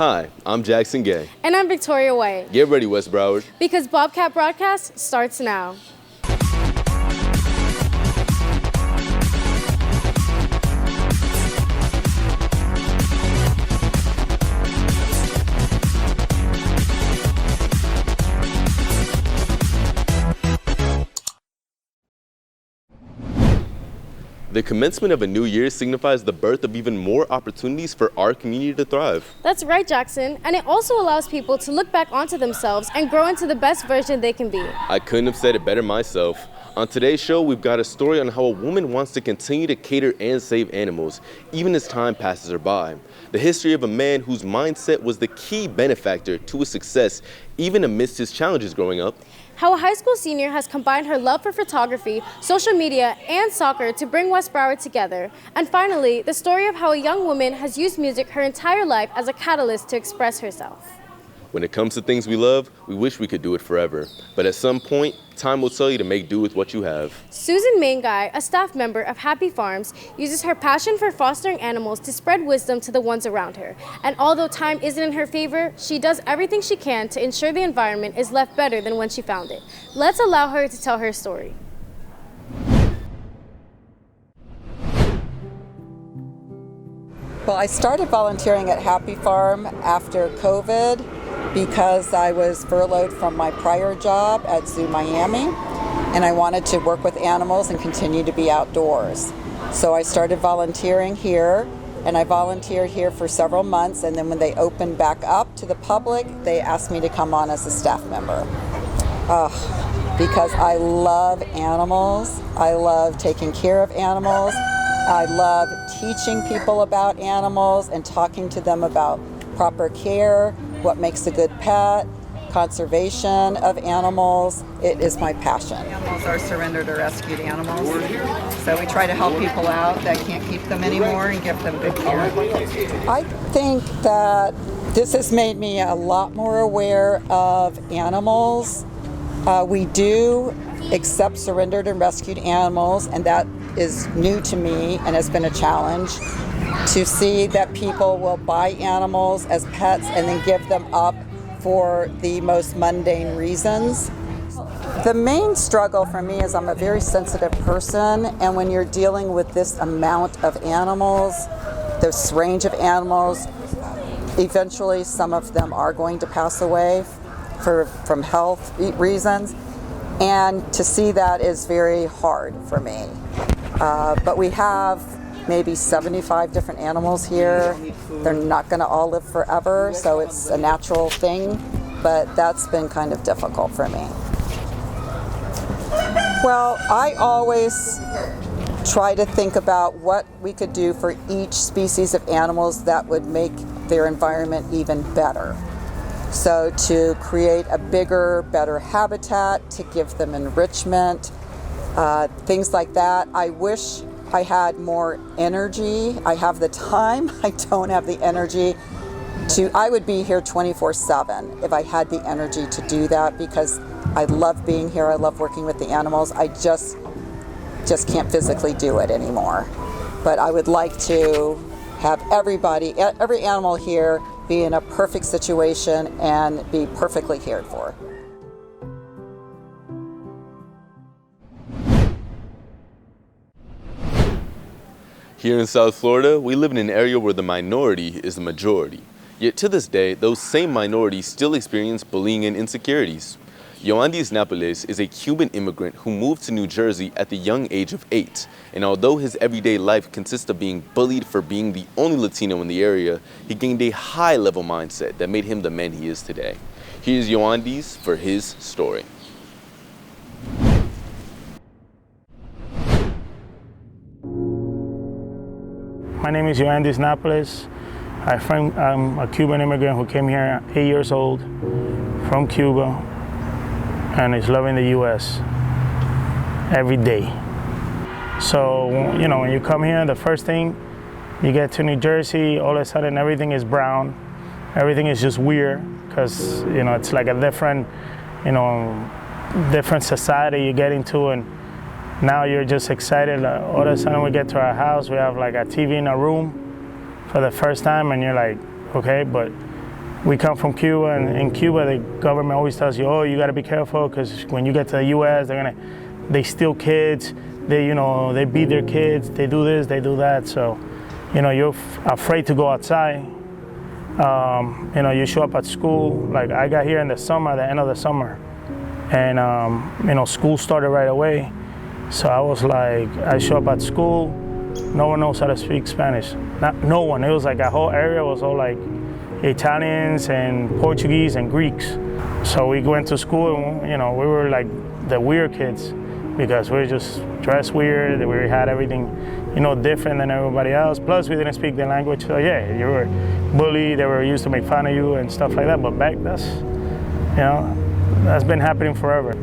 Hi, I'm Jackson Gay. And I'm Victoria White. Get ready, West Broward. Because Bobcat Broadcast starts now. The commencement of a new year signifies the birth of even more opportunities for our community to thrive. That's right, Jackson. And it also allows people to look back onto themselves and grow into the best version they can be. I couldn't have said it better myself. On today's show, we've got a story on how a woman wants to continue to cater and save animals, even as time passes her by. The history of a man whose mindset was the key benefactor to his success, even amidst his challenges growing up. How a high school senior has combined her love for photography, social media, and soccer to bring West Broward together. And finally, the story of how a young woman has used music her entire life as a catalyst to express herself. When it comes to things we love, we wish we could do it forever. But at some point, time will tell you to make do with what you have. Susan Mainguy, a staff member of Happy Farms, uses her passion for fostering animals to spread wisdom to the ones around her. And although time isn't in her favor, she does everything she can to ensure the environment is left better than when she found it. Let's allow her to tell her story. Well, I started volunteering at Happy Farm after COVID because I was furloughed from my prior job at Zoo Miami, and I wanted to work with animals and continue to be outdoors. So I started volunteering here, and I volunteered here for several months, and then when they opened back up to the public, they asked me to come on as a staff member. Because I love animals, I love taking care of animals, I love teaching people about animals and talking to them about proper care, what makes a good pet, conservation of animals. It is my passion. Animals are surrendered or rescued animals. So we try to help people out that can't keep them anymore and give them good care. I think that this has made me a lot more aware of animals. We do accept surrendered and rescued animals, and that is new to me and has been a challenge to see that people will buy animals as pets and then give them up for the most mundane reasons. The main struggle for me is I'm a very sensitive person, and when you're dealing with this amount of animals, this range of animals, eventually some of them are going to pass away from health reasons, and to see that is very hard for me. But we have maybe 75 different animals here. They're not going to all live forever, so it's a natural thing, but that's been kind of difficult for me. Well, I always try to think about what we could do for each species of animals that would make their environment even better. So to create a bigger, better habitat, to give them enrichment, things like that. I wish I had more energy. I have the time, I don't have the energy I would be here 24/7 if I had the energy to do that, because I love being here, I love working with the animals. I just can't physically do it anymore. But I would like to have every animal here be in a perfect situation and be perfectly cared for. Here in South Florida, we live in an area where the minority is the majority. Yet to this day, those same minorities still experience bullying and insecurities. Yoandis Napoles is a Cuban immigrant who moved to New Jersey at the young age of 8. And although his everyday life consists of being bullied for being the only Latino in the area, he gained a high-level mindset that made him the man he is today. Here's Yoandis for his story. My name is Yoandis Napoles. I'm a Cuban immigrant who came here 8 years old from Cuba and is loving the U.S. every day. So, when you come here, the first thing you get to New Jersey, all of a sudden everything is brown. Everything is just weird because, it's like a different society you get into, and now you're just excited. All of a sudden we get to our house, we have like a TV in our room for the first time, and you're like, okay, but we come from Cuba, and in Cuba, the government always tells you, oh, you got to be careful because when you get to the U.S., they steal kids, they beat their kids, they do this, they do that. So, you're afraid to go outside. You show up at school. Like I got here in the summer, the end of the summer, and school started right away. So I was like, I show up at school, no one knows how to speak Spanish. No one. It was like a whole area was all like Italians and Portuguese and Greeks. So we went to school and, we were like the weird kids because we were just dressed weird. We had everything, different than everybody else. Plus we didn't speak the language. So yeah, you were bullied. They were used to make fun of you and stuff like that. But that's been happening forever.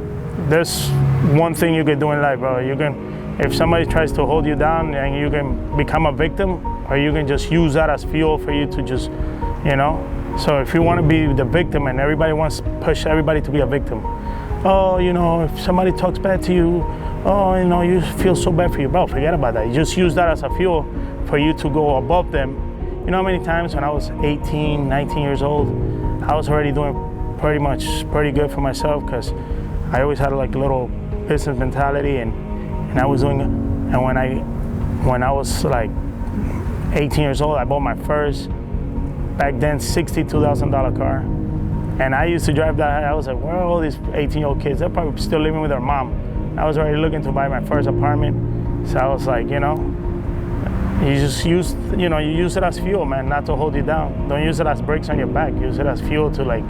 There's one thing you can do in life, bro. If somebody tries to hold you down, and you can become a victim, or you can just use that as fuel for you to just, So if you want to be the victim, and everybody wants to push everybody to be a victim. Oh, if somebody talks bad to you, you feel so bad for you, bro. Forget about that. You just use that as a fuel for you to go above them. You know how many times when I was 18, 19 years old, I was already doing pretty good for myself because I always had like a little business mentality, and I was doing it. And when I was like 18 years old, I bought my first, back then, $62,000 car. And I used to drive that. I was like, where are all these 18-year-old kids? They're probably still living with their mom. I was already looking to buy my first apartment. So I was like, you just use, you use it as fuel, man, not to hold you down. Don't use it as brakes on your back. Use it as fuel to like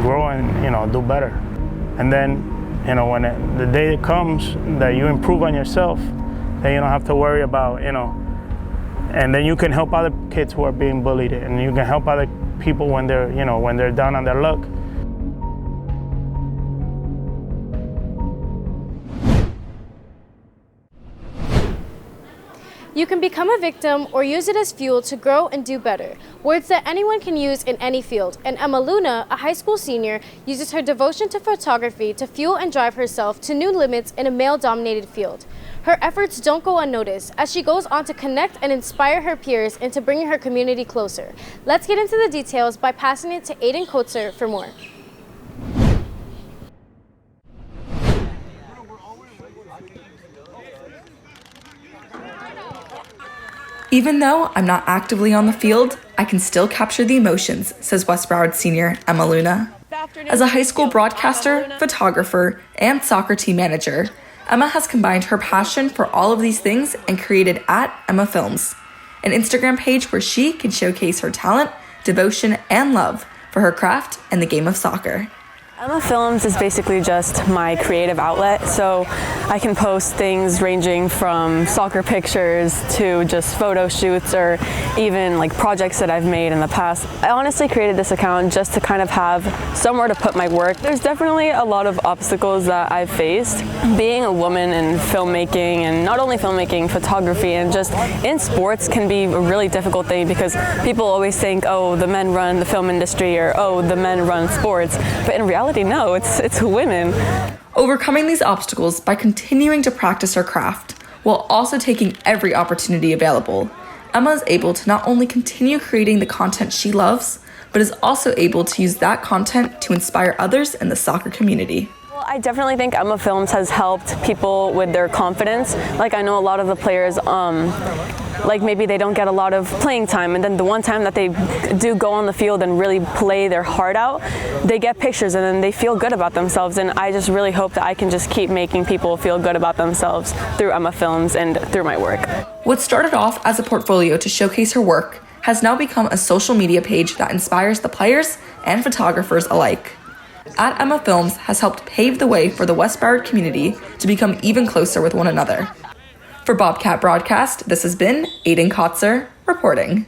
grow and, do better. And then, when the day comes that you improve on yourself, then you don't have to worry about, and then you can help other kids who are being bullied, and you can help other people when they're down on their luck. You can become a victim or use it as fuel to grow and do better. Words that anyone can use in any field. And Emma Luna, a high school senior, uses her devotion to photography to fuel and drive herself to new limits in a male-dominated field. Her efforts don't go unnoticed as she goes on to connect and inspire her peers into bringing her community closer. Let's get into the details by passing it to Aiden Kotzer for more. Even though I'm not actively on the field, I can still capture the emotions, says West Broward senior Emma Luna. As a high school broadcaster, photographer, and soccer team manager, Emma has combined her passion for all of these things and created @EmmaFilms, an Instagram page where she can showcase her talent, devotion, and love for her craft and the game of soccer. Emma Films is basically just my creative outlet, so I can post things ranging from soccer pictures to just photo shoots or even like projects that I've made in the past. I honestly created this account just to kind of have somewhere to put my work. There's definitely a lot of obstacles that I've faced. Being a woman in filmmaking, and not only filmmaking, photography, and just in sports can be a really difficult thing because people always think, oh, the men run the film industry, or oh, the men run sports, but in reality, no, it's women. Overcoming these obstacles by continuing to practice her craft, while also taking every opportunity available, Emma is able to not only continue creating the content she loves, but is also able to use that content to inspire others in the soccer community. Well, I definitely think Emma Films has helped people with their confidence. Like, I know a lot of the players, like maybe they don't get a lot of playing time, and then the one time that they do go on the field and really play their heart out, they get pictures and then they feel good about themselves. And I just really hope that I can just keep making people feel good about themselves through Emma Films and through my work. What started off as a portfolio to showcase her work has now become a social media page that inspires the players and photographers alike. @Emma Films has helped pave the way for the West Broward community to become even closer with one another. For Bobcat Broadcast, this has been Aiden Kotzer reporting.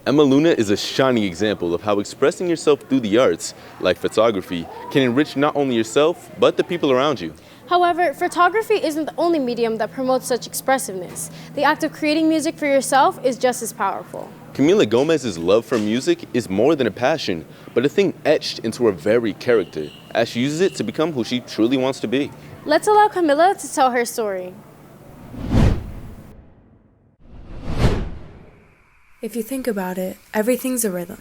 Emma Luna is a shining example of how expressing yourself through the arts, like photography, can enrich not only yourself, but the people around you. However, photography isn't the only medium that promotes such expressiveness. The act of creating music for yourself is just as powerful. Camila Gomez's love for music is more than a passion, but a thing etched into her very character, as she uses it to become who she truly wants to be. Let's allow Camila to tell her story. If you think about it, everything's a rhythm,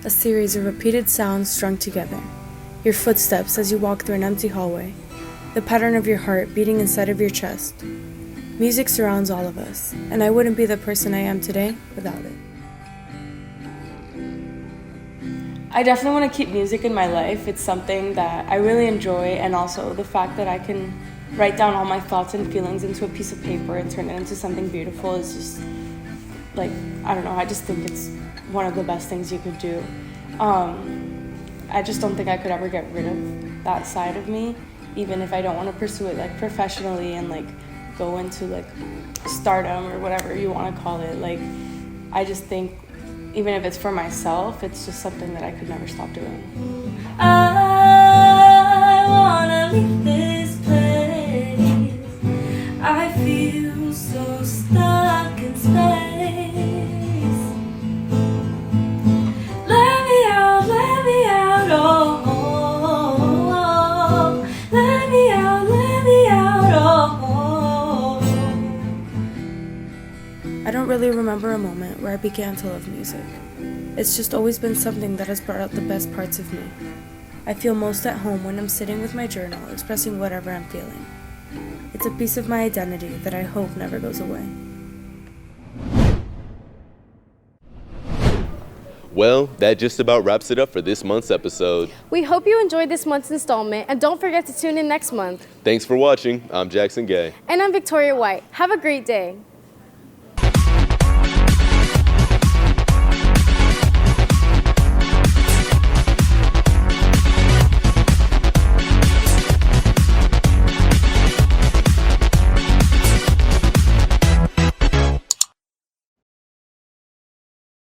a series of repeated sounds strung together. Your footsteps as you walk through an empty hallway, the pattern of your heart beating inside of your chest. Music surrounds all of us, and I wouldn't be the person I am today without it. I definitely want to keep music in my life. It's something that I really enjoy, and also the fact that I can write down all my thoughts and feelings into a piece of paper and turn it into something beautiful is just, like, I don't know, I just think it's one of the best things you could do. I just don't think I could ever get rid of that side of me, even if I don't want to pursue it, like, professionally and, like, go into, like, stardom or whatever you want to call it. Like, I just think even if it's for myself, it's just something that I could never stop doing. I wanna leave this place. I feel so stuck in space. Let me out, oh. Let me out, oh. I don't really remember a moment where I began to love music. It's just always been something that has brought out the best parts of me. I feel most at home when I'm sitting with my journal, expressing whatever I'm feeling. It's a piece of my identity that I hope never goes away. Well, that just about wraps it up for this month's episode. We hope you enjoyed this month's installment, and don't forget to tune in next month. Thanks for watching. I'm Jackson Gay. And I'm Victoria White. Have a great day.